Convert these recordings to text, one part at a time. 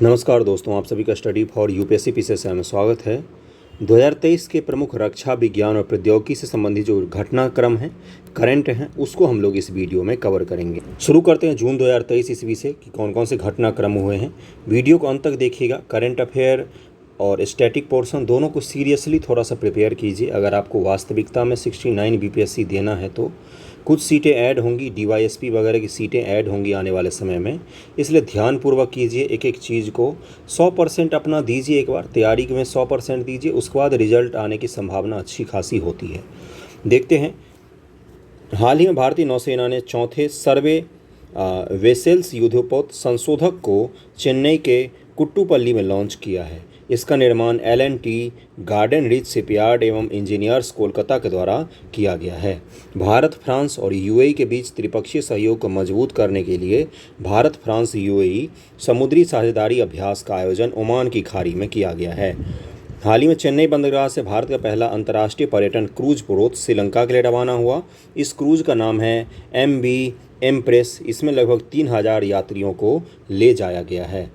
नमस्कार दोस्तों, आप सभी का स्टडी फॉर यूपीएससी पीसीएस में स्वागत है। 2023 के प्रमुख रक्षा विज्ञान और प्रौद्योगिकी से संबंधित जो घटनाक्रम हैं, करंट हैं, उसको हम लोग इस वीडियो में कवर करेंगे। शुरू करते हैं जून 2023 ईस्वी से कि कौन कौन से घटनाक्रम हुए हैं। वीडियो को अंत तक देखिएगा। करंट अफेयर और स्टैटिक पोर्शन दोनों को सीरियसली थोड़ा सा प्रिपेयर कीजिए। अगर आपको वास्तविकता में 69 बीपीएससी देना है तो कुछ सीटें ऐड होंगी, डीवाईएसपी वगैरह की सीटें ऐड होंगी आने वाले समय में, इसलिए ध्यानपूर्वक कीजिए। एक एक चीज़ को 100% अपना दीजिए। एक बार तैयारी में 100% दीजिए, उसके बाद रिजल्ट आने की संभावना अच्छी खासी होती है। देखते हैं, हाल ही में भारतीय नौसेना ने चौथे सर्वे वेसेल्स युद्धपोत संशोधक को चेन्नई के कुट्टुपल्ली में लॉन्च किया है। इसका निर्माण L&T गार्डन रिच शिपयार्ड एवं इंजीनियर्स कोलकाता के द्वारा किया गया है। भारत, फ्रांस और यूएई के बीच त्रिपक्षीय सहयोग को मजबूत करने के लिए भारत फ्रांस यूएई समुद्री साझेदारी अभ्यास का आयोजन ओमान की खाड़ी में किया गया है। हाल ही में चेन्नई बंदरगाह से भारत का पहला अंतर्राष्ट्रीय पर्यटन क्रूज पोत श्रीलंका के लिए रवाना हुआ। इस क्रूज का नाम है MV एम्प्रेस। इसमें लगभग 3000 यात्रियों को ले जाया गया है।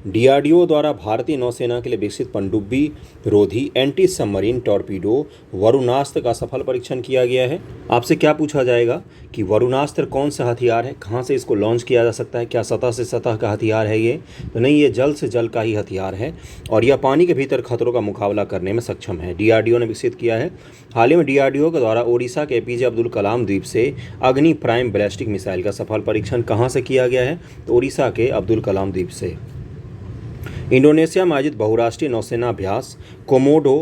DRDO द्वारा भारतीय नौसेना के लिए विकसित पनडुब्बी रोधी एंटी सबमरीन टॉर्पीडो वरुणास्त्र का सफल परीक्षण किया गया है। आपसे क्या पूछा जाएगा कि वरुणास्त्र कौन सा हथियार है, कहाँ से इसको लॉन्च किया जा सकता है, क्या सतह से सतह का हथियार है ये? तो नहीं, ये जल से जल का ही हथियार है और यह पानी के भीतर खतरों का मुकाबला करने में सक्षम है। DRDO ने विकसित किया है। हाल ही में DRDO के द्वारा ओडिशा के APJ अब्दुल कलाम द्वीप से अग्नि प्राइम बैलिस्टिक मिसाइल का सफल परीक्षण कहाँ से किया गया है? तो ओडिशा के अब्दुल कलाम द्वीप से। इंडोनेशिया में आयोजित बहुराष्ट्रीय नौसेना अभ्यास कोमोडो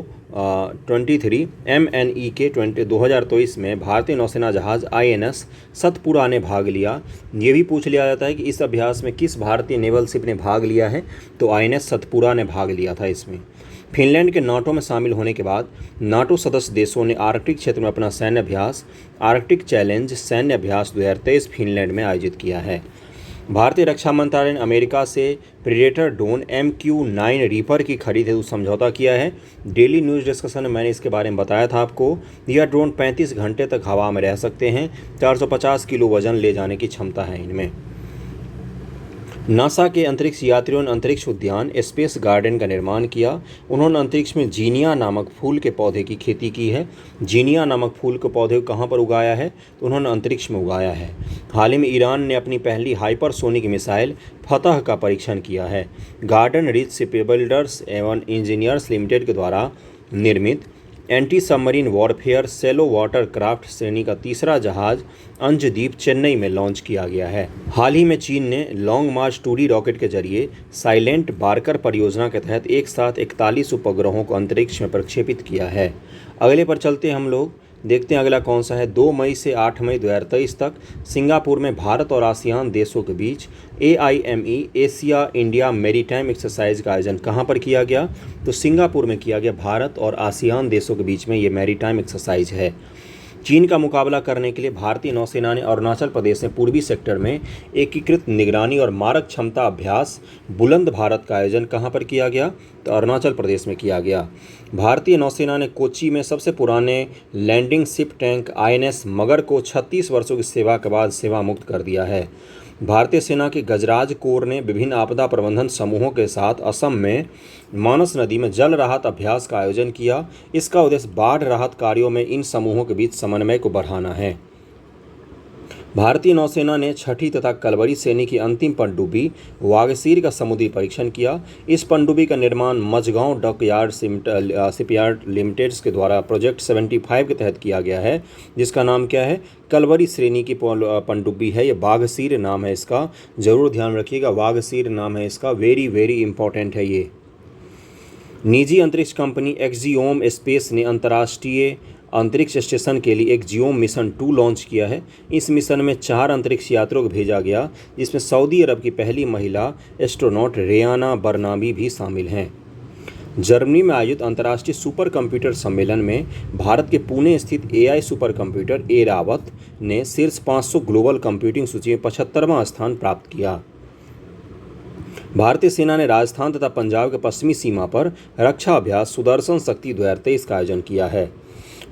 23 MNEK 2023 में भारतीय नौसेना जहाज INS सतपुरा ने भाग लिया। ये भी पूछ लिया जाता है कि इस अभ्यास में किस भारतीय नेवल शिप ने भाग लिया है, तो INS सतपुरा ने भाग लिया था इसमें। फिनलैंड के नाटो में शामिल होने के बाद नाटो सदस्य देशों ने आर्कटिक क्षेत्र में अपना सैन्य अभ्यास आर्कटिक चैलेंज सैन्य अभ्यास 2023 फिनलैंड में आयोजित किया है। भारतीय रक्षा मंत्रालय ने अमेरिका से प्रेडेटर ड्रोन MQ-9 रीपर की खरीद हेतु समझौता किया है। डेली न्यूज़ डिस्कशन में मैंने इसके बारे में बताया था आपको। यह ड्रोन 35 घंटे तक हवा में रह सकते हैं। 450 किलो वजन ले जाने की क्षमता है इनमें। नासा के अंतरिक्ष यात्रियों ने अंतरिक्ष उद्यान स्पेस गार्डन का निर्माण किया। उन्होंने अंतरिक्ष में जीनिया नामक फूल के पौधे की खेती की है। जीनिया नामक फूल के पौधे को कहाँ पर उगाया है? तो उन्होंने अंतरिक्ष में उगाया है। हाल ही में ईरान ने अपनी पहली हाइपरसोनिक मिसाइल फतह का परीक्षण किया है। गार्डन रिच शिपबिल्डर्स एवं इंजीनियर्स लिमिटेड के द्वारा निर्मित anti submarine warfare shallow water craft श्रेणी का तीसरा जहाज अंशद्वीप चेन्नई में लॉन्च किया गया है। हाल ही में चीन ने लॉन्ग मार्च 2D रॉकेट के जरिए साइलेंट बार्कर परियोजना के तहत एक साथ 41 उपग्रहों को अंतरिक्ष में प्रक्षेपित किया है। अगले पर चलते हैं हम लोग, देखते हैं अगला कौन सा है। 2 मई से 8 मई 2023 तक सिंगापुर में भारत और आसियान देशों के बीच AIME Asia India maritime exercise का आयोजन कहाँ पर किया गया? तो सिंगापुर में किया गया। भारत और आसियान देशों के बीच में ये मैरीटाइम एक्सरसाइज है। चीन का मुकाबला करने के लिए भारतीय नौसेना ने अरुणाचल प्रदेश में पूर्वी सेक्टर में एकीकृत निगरानी और मारक क्षमता अभ्यास बुलंद भारत का आयोजन कहाँ पर किया गया? तो अरुणाचल प्रदेश में किया गया। भारतीय नौसेना ने कोच्चि में सबसे पुराने लैंडिंग शिप टैंक INS मगर को 36 वर्षों की सेवा के बाद सेवा मुक्त कर दिया है। भारतीय सेना के गजराज कोर ने विभिन्न आपदा प्रबंधन समूहों के साथ असम में मानस नदी में जल राहत अभ्यास का आयोजन किया। इसका उद्देश्य बाढ़ राहत कार्यों में इन समूहों के बीच समन्वय को बढ़ाना है। भारतीय नौसेना ने छठी तथा कलवरी श्रेणी की अंतिम पनडुब्बी वागसीर का समुद्री परीक्षण किया। इस पनडुब्बी का निर्माण मझगांव डॉकयार्ड शिपयार्ड लिमिटेड के द्वारा प्रोजेक्ट 75 के तहत किया गया है, जिसका नाम क्या है? कलवरी श्रेणी की पनडुब्बी है। ये वागसीर नाम है इसका, जरूर ध्यान रखिएगा। वागसीर नाम है इसका, वेरी वेरी इंपॉर्टेंट है ये। निजी अंतरिक्ष कंपनी एक्सियोम स्पेस ने अंतर्राष्ट्रीय अंतरिक्ष स्टेशन के लिए एक्सियोम मिशन 2 लॉन्च किया है। इस मिशन में 4 अंतरिक्ष यात्रियों को भेजा गया, जिसमें सऊदी अरब की पहली महिला एस्ट्रोनॉट रेयाना बरनाबी भी शामिल हैं। जर्मनी में आयोजित अंतर्राष्ट्रीय सुपर कंप्यूटर सम्मेलन में भारत के पुणे स्थित AI सुपर कंप्यूटर एरावत ने शीर्ष 500 ग्लोबल कंप्यूटिंग सूची में 75वां स्थान प्राप्त किया। भारतीय सेना ने राजस्थान तथा पंजाब के पश्चिमी सीमा पर रक्षा अभ्यास सुदर्शन शक्ति 2023 का आयोजन किया है।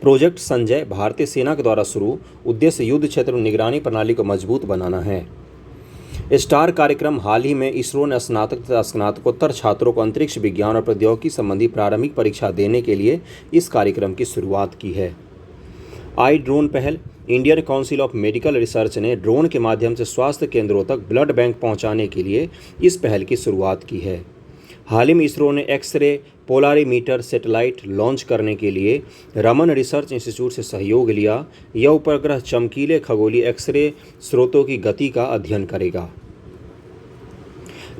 प्रोजेक्ट संजय भारतीय सेना के द्वारा शुरू, उद्देश्य युद्ध क्षेत्र में निगरानी प्रणाली को मजबूत बनाना है। स्टार कार्यक्रम हाल ही में इसरो ने स्नातक तथा स्नातकोत्तर छात्रों को अंतरिक्ष विज्ञान और प्रौद्योगिकी संबंधी प्रारंभिक परीक्षा देने के लिए इस कार्यक्रम की शुरुआत की है। आई ड्रोन पहल। Indian council of medical research ने ड्रोन के माध्यम से स्वास्थ्य केंद्रों तक ब्लड बैंक पहुंचाने के लिए इस पहल की शुरुआत की है। हाल ही में इसरो ने एक्स-रे पोलारीमीटर सैटेलाइट लॉन्च करने के लिए रमन रिसर्च इंस्टीट्यूट से सहयोग लिया। यह उपग्रह चमकीले खगोलीय एक्स-रे स्रोतों की गति का अध्ययन करेगा।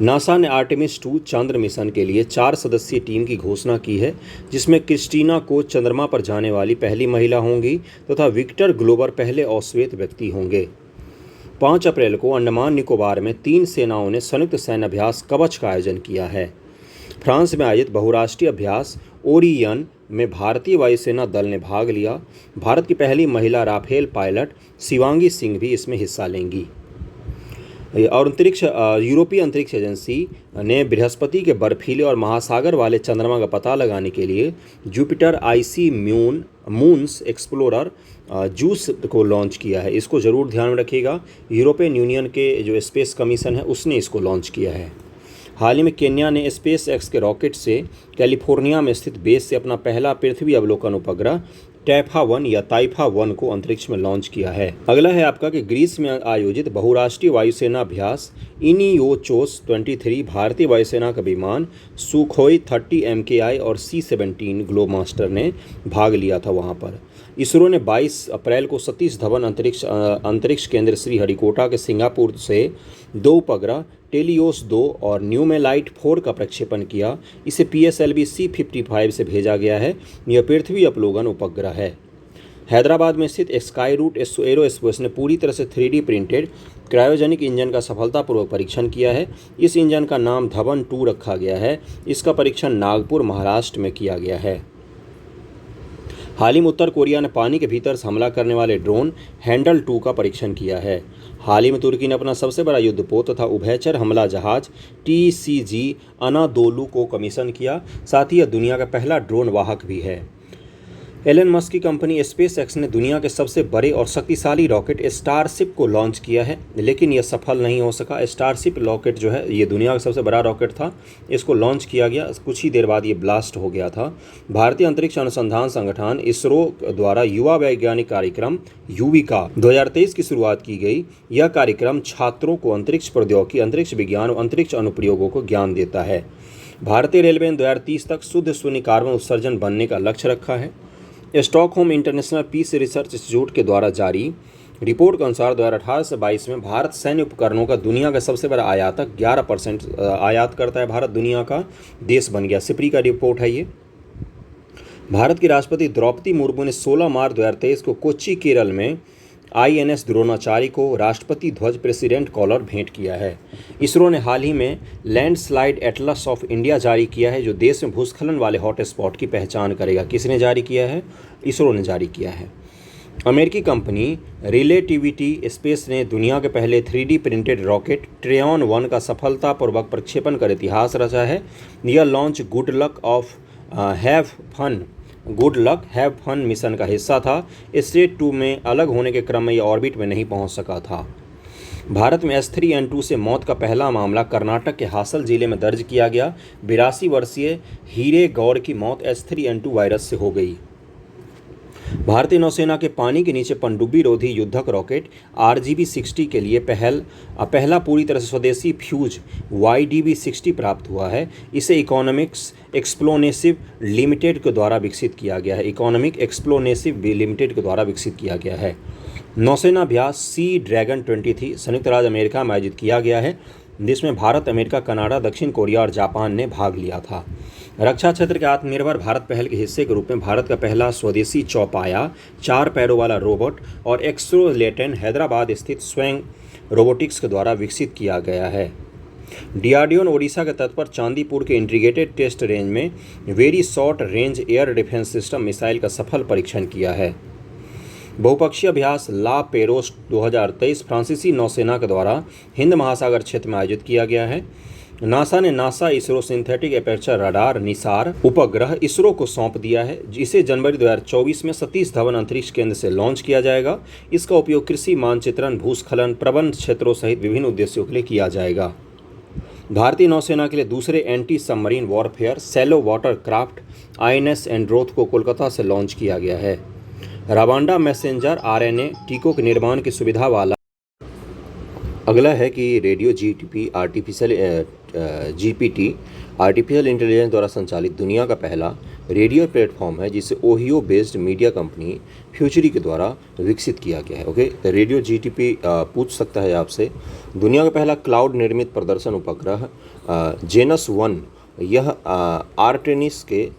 नासा ने आर्टेमिस 2 चंद्र मिशन के लिए 4 सदस्यीय टीम की घोषणा की है, जिसमें क्रिस्टीना को चंद्रमा पर जाने वाली पहली महिला होंगी तथा विक्टर ग्लोबर पहले अश्वेत व्यक्ति होंगे। 5 अप्रैल को अंडमान निकोबार में 3 सेनाओं ने संयुक्त सैन्य अभ्यास कवच का आयोजन किया है। फ्रांस में आयोजित बहुराष्ट्रीय अभ्यास ओरियन में भारतीय वायुसेना दल ने भाग लिया। भारत की पहली महिला राफेल पायलट शिवांगी सिंह भी इसमें हिस्सा लेंगी। और यूरोपीय अंतरिक्ष एजेंसी ने बृहस्पति के बर्फीले और महासागर वाले चंद्रमा का पता लगाने के लिए Jupiter IC moons explorer juice को लॉन्च किया है। इसको ज़रूर ध्यान में रखिएगा। यूरोपियन यूनियन के जो स्पेस कमीशन है उसने इसको लॉन्च किया है। हाल ही में केन्या ने स्पेस एक्स के रॉकेट से कैलिफोर्निया में स्थित बेस से अपना पहला पृथ्वी अवलोकन उपग्रह टैफा-1 या ताइफा-1 को अंतरिक्ष में लॉन्च किया है। अगला है आपका कि ग्रीस में आयोजित बहुराष्ट्रीय वायुसेना अभ्यास इनियोचोस 23 भारतीय वायुसेना का विमान सुखोई 30 MKI और C-17 ग्लोबमास्टर ने भाग लिया था वहां पर। इसरो ने 22 अप्रैल को सतीश धवन अंतरिक्ष केंद्र श्रीहरिकोटा के सिंगापुर से 2 उपग्रह टेलियोस 2 और न्यूमेलाइट 4 का प्रक्षेपण किया। इसे PSLV C-55 से भेजा गया है। यह पृथ्वी अवलोकन उपग्रह है। हैदराबाद में स्थित स्काई रूट एरोस्पेस ने पूरी तरह से 3D प्रिंटेड क्रायोजेनिक इंजन का सफलतापूर्वक परीक्षण किया है। इस इंजन का नाम धवन 2 रखा गया है। इसका परीक्षण नागपुर महाराष्ट्र में किया गया है। हाल ही में उत्तर कोरिया ने पानी के भीतर से हमला करने वाले ड्रोन हैंडल 2 का परीक्षण किया है। हाल ही में तुर्की ने अपना सबसे बड़ा युद्धपोत तथा उभयचर हमला जहाज TCG अनादोलू को कमीशन किया। साथ ही यह दुनिया का पहला ड्रोन वाहक भी है। एलन मस्क की कंपनी स्पेस एक्स ने दुनिया के सबसे बड़े और शक्तिशाली रॉकेट स्टारशिप को लॉन्च किया है, लेकिन यह सफल नहीं हो सका। स्टारशिप रॉकेट जो है ये दुनिया का सबसे बड़ा रॉकेट था। इसको लॉन्च किया गया, कुछ ही देर बाद ये ब्लास्ट हो गया था। भारतीय अंतरिक्ष अनुसंधान संगठन इसरो द्वारा युवा वैज्ञानिक कार्यक्रम युविका 2023 की शुरुआत की गई। यह कार्यक्रम छात्रों को अंतरिक्ष प्रौद्योगिकी, अंतरिक्ष विज्ञान और अंतरिक्ष अनुप्रयोगों को ज्ञान देता है। भारतीय रेलवे ने 2030 तक शुद्ध शून्य कार्बन उत्सर्जन बनने का लक्ष्य रखा है। Stockholm International Peace Research Institute के द्वारा जारी रिपोर्ट के अनुसार 2018 से 22 में भारत सैन्य उपकरणों का दुनिया का सबसे बड़ा आयातक 11% आयात करता है। भारत दुनिया का देश बन गया। सिप्री का रिपोर्ट है ये। भारत की राष्ट्रपति द्रौपदी मुर्मू ने 16 मार्च 2023 को कोच्चि केरल में INS द्रोणाचार्य को राष्ट्रपति ध्वज प्रेसिडेंट कॉलर भेंट किया है। इसरो ने हाल ही में लैंडस्लाइड एटलस ऑफ इंडिया जारी किया है, जो देश में भूस्खलन वाले हॉटस्पॉट की पहचान करेगा। किसने जारी किया है? इसरो ने जारी किया है। अमेरिकी कंपनी रिलेटिविटी स्पेस ने दुनिया के पहले 3D प्रिंटेड रॉकेट ट्रेयन 1 का सफलतापूर्वक प्रक्षेपण कर इतिहास रचा है। यह launch good luck have fun mission का हिस्सा था। स्टेज 2 में अलग होने के क्रम में यह ऑर्बिट में नहीं पहुंच सका था। भारत में H3N2 से मौत का पहला मामला कर्नाटक के हासल जिले में दर्ज किया गया। 82 वर्षीय हीरे गौर की मौत H3N2 वायरस से हो गई। भारतीय नौसेना के पानी के नीचे पनडुब्बी रोधी युद्धक रॉकेट RGB-60 के लिए पहला पूरी तरह से स्वदेशी फ्यूज YDB-60 प्राप्त हुआ है। इसे इकोनॉमिक्स एक्सप्लोसिव लिमिटेड के द्वारा विकसित किया गया है। नौसेना अभ्यास सी ड्रैगन 23 संयुक्त राज्य अमेरिका में आयोजित किया गया है, जिसमें भारत, अमेरिका, कनाडा, दक्षिण कोरिया और जापान ने भाग लिया था। रक्षा क्षेत्र के आत्मनिर्भर भारत पहल के हिस्से के रूप में भारत का पहला स्वदेशी चौपाया 4 पैरों वाला रोबोट और एक्सोलेटन हैदराबाद स्थित स्वयं रोबोटिक्स के द्वारा विकसित किया गया है। DRDO ने ओडिशा के तट पर चांदीपुर के इंटीग्रेटेड टेस्ट रेंज में very short range air defence system missile का सफल परीक्षण किया है। बहुपक्षीय अभ्यास ला पेरोस 2023 फ्रांसीसी नौसेना के द्वारा हिंद महासागर क्षेत्र में आयोजित किया गया है। नासा ने NASA ISRO synthetic aperture radar Nisar उपग्रह इसरो को सौंप दिया है, जिसे जनवरी 2024 में सतीश धवन अंतरिक्ष केंद्र से लॉन्च किया जाएगा। इसका उपयोग कृषि, मानचित्रण, भूस्खलन प्रबंधन क्षेत्रों सहित विभिन्न उद्देश्यों के लिए किया जाएगा। भारतीय नौसेना के लिए दूसरे anti submarine warfare shallow water craft INS Androth को कोलकाता से लॉन्च किया गया है। रावांडा मैसेंजर RNA टीकों के निर्माण की सुविधा वाला अगला है कि रेडियो GPT आर्टिफिशियल इंटेलिजेंस द्वारा संचालित दुनिया का पहला रेडियो प्लेटफॉर्म है, जिसे ओहियो बेस्ड मीडिया कंपनी फ्यूचरी के द्वारा विकसित किया गया है। ओके, रेडियो GTP पूछ सकता है आपसे, दुनिया का पहला क्लाउड निर्मित प्रदर्शन उपग्रह जेनस 1, यह आर्टेमिस के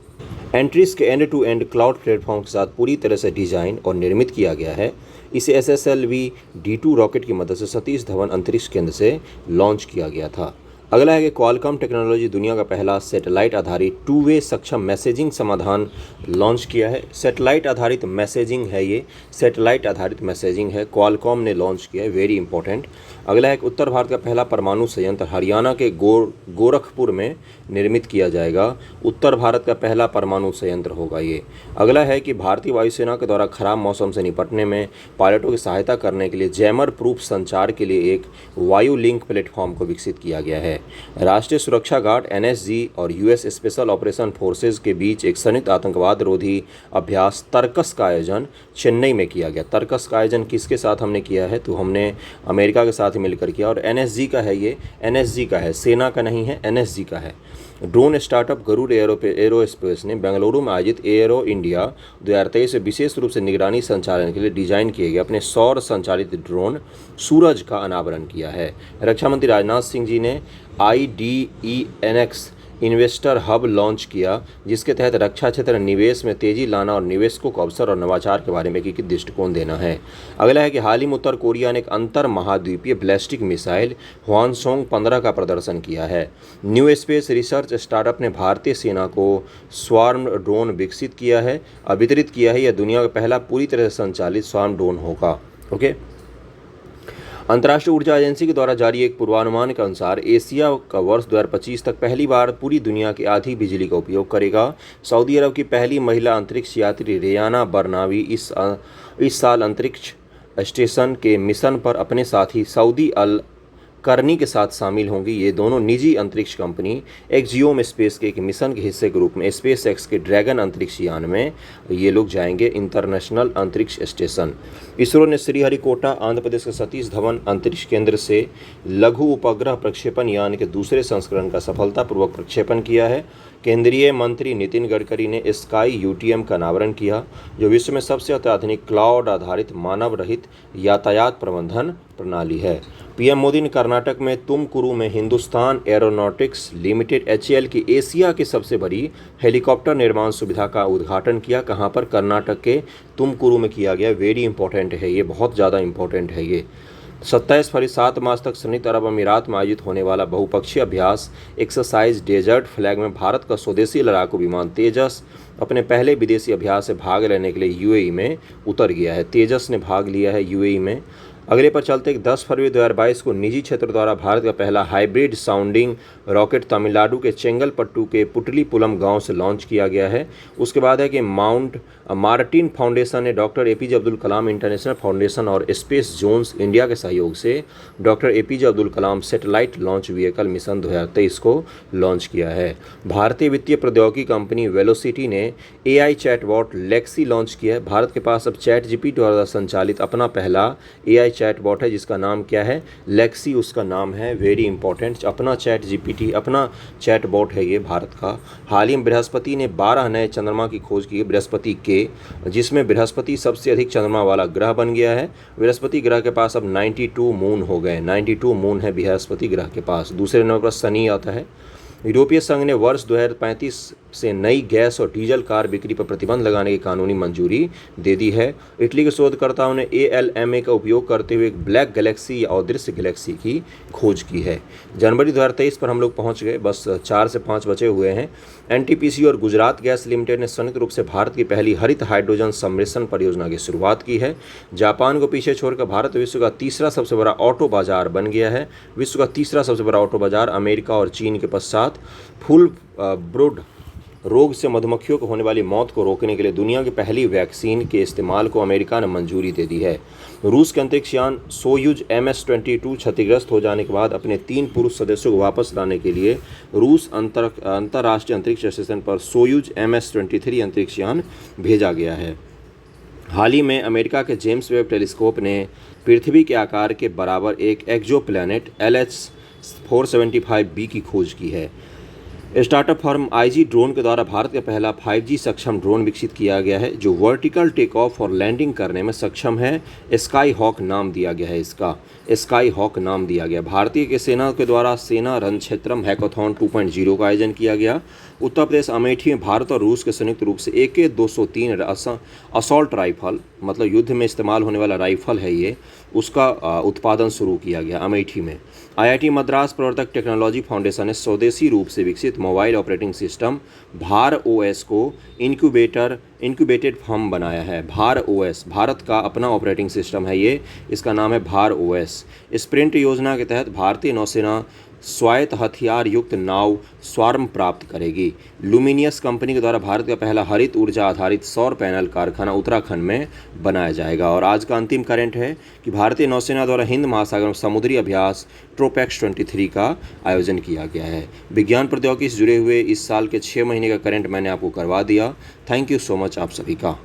end to end cloud platform के साथ पूरी तरह से डिजाइन और निर्मित किया गया है। इसे SSLV D2 रॉकेट की मदद से सतीश धवन अंतरिक्ष केंद्र से लॉन्च किया गया था। अगला है कि क्वालकॉम टेक्नोलॉजी दुनिया का पहला सैटेलाइट आधारित 2 वे सक्षम मैसेजिंग समाधान लॉन्च किया है। सैटेलाइट आधारित मैसेजिंग है, ये सैटेलाइट आधारित मैसेजिंग है, क्वालकॉम ने लॉन्च किया है, वेरी इंपॉर्टेंट। अगला है कि उत्तर भारत का पहला परमाणु संयंत्र हरियाणा के गोरखपुर में निर्मित किया जाएगा। उत्तर भारत का पहला परमाणु संयंत्र होगा ये। अगला है कि भारतीय वायुसेना के द्वारा खराब मौसम से निपटने में पायलटों की सहायता करने के लिए जैमर प्रूफ संचार के लिए एक वायु लिंक प्लेटफॉर्म को विकसित किया गया है। राष्ट्रीय सुरक्षा गार्ड NSG और US स्पेशल ऑपरेशन फोर्सेज के बीच एक संयुक्त आतंकवाद रोधी अभ्यास तर्कस का आयोजन चेन्नई में किया गया। तर्कस का आयोजन किसके साथ हमने किया है? तो हमने अमेरिका के साथ मिलकर किया, और NSG का है, ये NSG का है, सेना का नहीं है, NSG का है। ड्रोन स्टार्टअप गरुड़ एरोस्पेस ने बेंगलुरु में आयोजित एरो इंडिया 2023 से विशेष रूप से निगरानी संचालन के लिए डिजाइन किए गए अपने सौर संचालित ड्रोन सूरज का अनावरण किया है। रक्षा मंत्री राजनाथ सिंह जी ने IDENX इन्वेस्टर हब लॉन्च किया, जिसके तहत रक्षा क्षेत्र निवेश में तेजी लाना और निवेशकों को अवसर और नवाचार के बारे में एक दृष्टिकोण देना है। अगला है कि हाल ही में उत्तर कोरिया ने एक अंतर महाद्वीपीय बैलिस्टिक मिसाइल ह्वानसोंग 15 का प्रदर्शन किया है। न्यू स्पेस रिसर्च स्टार्टअप ने भारतीय सेना को स्वार्म ड्रोन विकसित किया है, वितरित किया है। यह दुनिया का पहला पूरी तरह से संचालित स्वार्म ड्रोन होगा। ओके, अंतर्राष्ट्रीय ऊर्जा एजेंसी के द्वारा जारी एक पूर्वानुमान के अनुसार एशिया का वर्ष 2025 तक पहली बार पूरी दुनिया की आधी बिजली का उपयोग करेगा। सऊदी अरब की पहली महिला अंतरिक्ष यात्री रेयाना बरनावी इस साल अंतरिक्ष स्टेशन के मिशन पर अपने साथी सऊदी अल करनी के साथ शामिल होंगी। ये दोनों निजी अंतरिक्ष कंपनी एक्जियोम स्पेस के एक मिशन के हिस्से के रूप में SpaceX के ड्रैगन अंतरिक्ष यान में ये लोग जाएंगे इंटरनेशनल अंतरिक्ष स्टेशन। इसरो ने श्रीहरिकोटा आंध्र प्रदेश के सतीश धवन अंतरिक्ष केंद्र से लघु उपग्रह प्रक्षेपण यान के दूसरे संस्करण का सफलतापूर्वक प्रक्षेपण किया है। केंद्रीय मंत्री नितिन गडकरी ने स्काई UTM का अनावरण किया, जो विश्व में सबसे अत्याधुनिक क्लाउड आधारित मानव रहित यातायात प्रबंधन प्रणाली है। PM मोदी ने कर्नाटक में तुमकुरु में हिंदुस्तान एरोनॉटिक्स लिमिटेड HAL की एशिया की सबसे बड़ी हेलीकॉप्टर निर्माण सुविधा का उद्घाटन किया। कहाँ पर? कर्नाटक के तुमकुरु में किया गया। वेरी इंपॉर्टेंट है ये, बहुत ज़्यादा इंपॉर्टेंट है ये। 27 फरवरी 7 मार्च तक संयुक्त अरब अमीरात में आयोजित होने वाला बहुपक्षीय अभ्यास एक्सरसाइज डेजर्ट फ्लैग में भारत का स्वदेशी लड़ाकू विमान तेजस अपने पहले विदेशी अभ्यास से भाग लेने के लिए UAE में उतर गया है। तेजस ने भाग लिया है UAE में। अगले पर चलते 10 फरवरी 2022 को निजी क्षेत्र द्वारा भारत का पहला हाइब्रिड साउंडिंग रॉकेट तमिलनाडु के चेंगलपट्टू के पुटलीपुलम गांव से लॉन्च किया गया है। उसके बाद है कि माउंट मार्टिन फाउंडेशन ने doctor APJ Abdul Kalam international foundation और स्पेस जोन्स इंडिया के सहयोग से doctor APJ Abdul Kalam satellite launch vehicle mission 2023 को लॉन्च किया है। भारतीय वित्तीय प्रौद्योगिकी कंपनी वेलोसिटी ने AI चैटबॉट लेक्सी लॉन्च किया है। भारत के पास अब ChatGPT द्वारा संचालित अपना पहला AI चैटबॉट है, जिसका नाम क्या है? लेक्सी उसका नाम है। वेरी इंपॉर्टेंट, अपना ChatGPT अपना चैटबॉट है ये भारत का। हाल ही में बृहस्पति ने 12 नए चंद्रमा की खोज की है, बृहस्पति के, जिसमें बृहस्पति सबसे अधिक चंद्रमा वाला ग्रह बन गया है। बृहस्पति ग्रह के पास अब 92 मून हो गए, 92 मून है बृहस्पति ग्रह के पास। दूसरे नंबर पर शनि आता है। यूरोपीय संघ ने वर्ष 2035 से नई गैस और डीजल कार बिक्री पर प्रतिबंध लगाने की कानूनी मंजूरी दे दी है। इटली के शोधकर्ताओं ने ALMA का उपयोग करते हुए एक ब्लैक गैलेक्सी या अदृश्य गैलेक्सी की खोज की है। जनवरी 2023 पर हम लोग पहुंच गए, बस 4 से 5 बचे हुए हैं। NTPC और गुजरात गैस लिमिटेड ने संयुक्त रूप से भारत की पहली हरित हाइड्रोजन सम्मिश्रण परियोजना की शुरुआत की है। जापान को पीछे छोड़कर भारत विश्व का तीसरा सबसे बड़ा ऑटो बाजार बन गया है। विश्व का तीसरा सबसे बड़ा ऑटो बाजार अमेरिका और चीन के पश्चात फुल ब्रूड रोग से मधुमक्खियों को होने वाली मौत को रोकने के लिए दुनिया की पहली वैक्सीन के इस्तेमाल को अमेरिका ने मंजूरी दे दी है। रूस के अंतरिक्ष यान सोयूज MS-22 क्षतिग्रस्त हो जाने के बाद अपने 3 पुरुष सदस्यों को वापस लाने के लिए रूस अंतर्राष्ट्रीय अंतरिक्ष स्टेशन पर सोयूज MS-23 अंतरिक्ष यान भेजा गया है। हाल ही में अमेरिका के जेम्स वेब टेलीस्कोप ने पृथ्वी के आकार के बराबर एक एक्सोप्लैनेट LH-475b की खोज की है। स्टार्टअप फर्म IG ड्रोन के द्वारा भारत का पहला 5G सक्षम ड्रोन विकसित किया गया है, जो वर्टिकल टेक ऑफ और लैंडिंग करने में सक्षम है। स्काई हॉक नाम दिया गया है, इसका स्काई हॉक नाम दिया गया। भारतीय सेना के द्वारा सेना रणक्षेत्रम हैकाथॉन 2.0 का आयोजन किया गया। उत्तर प्रदेश अमेठी में भारत और रूस के संयुक्त रूप से AK-203 असॉल्ट राइफल, मतलब युद्ध में इस्तेमाल होने वाला राइफल है ये, उसका उत्पादन शुरू किया गया अमेठी में। IIT मद्रास प्रवर्तक टेक्नोलॉजी फाउंडेशन ने स्वदेशी रूप से विकसित मोबाइल ऑपरेटिंग सिस्टम भार OS को इंक्यूबेटेड फॉर्म बनाया है। भार OS भारत का अपना ऑपरेटिंग सिस्टम है ये, इसका नाम है भार OS। स्प्रिंट योजना के तहत भारतीय नौसेना स्वायत्त हथियार युक्त नाव स्वार्म प्राप्त करेगी। लुमिनियस कंपनी के द्वारा भारत का पहला हरित ऊर्जा आधारित सौर पैनल कारखाना उत्तराखंड में बनाया जाएगा। और आज का अंतिम करंट है कि भारतीय नौसेना द्वारा हिंद महासागर में समुद्री अभ्यास ट्रोपैक्स 23 का आयोजन किया गया है। विज्ञान प्रौद्योगिकी से जुड़े हुए इस साल के 6 महीने का करंट मैंने आपको करवा दिया। थैंक यू सो मच आप सभी का।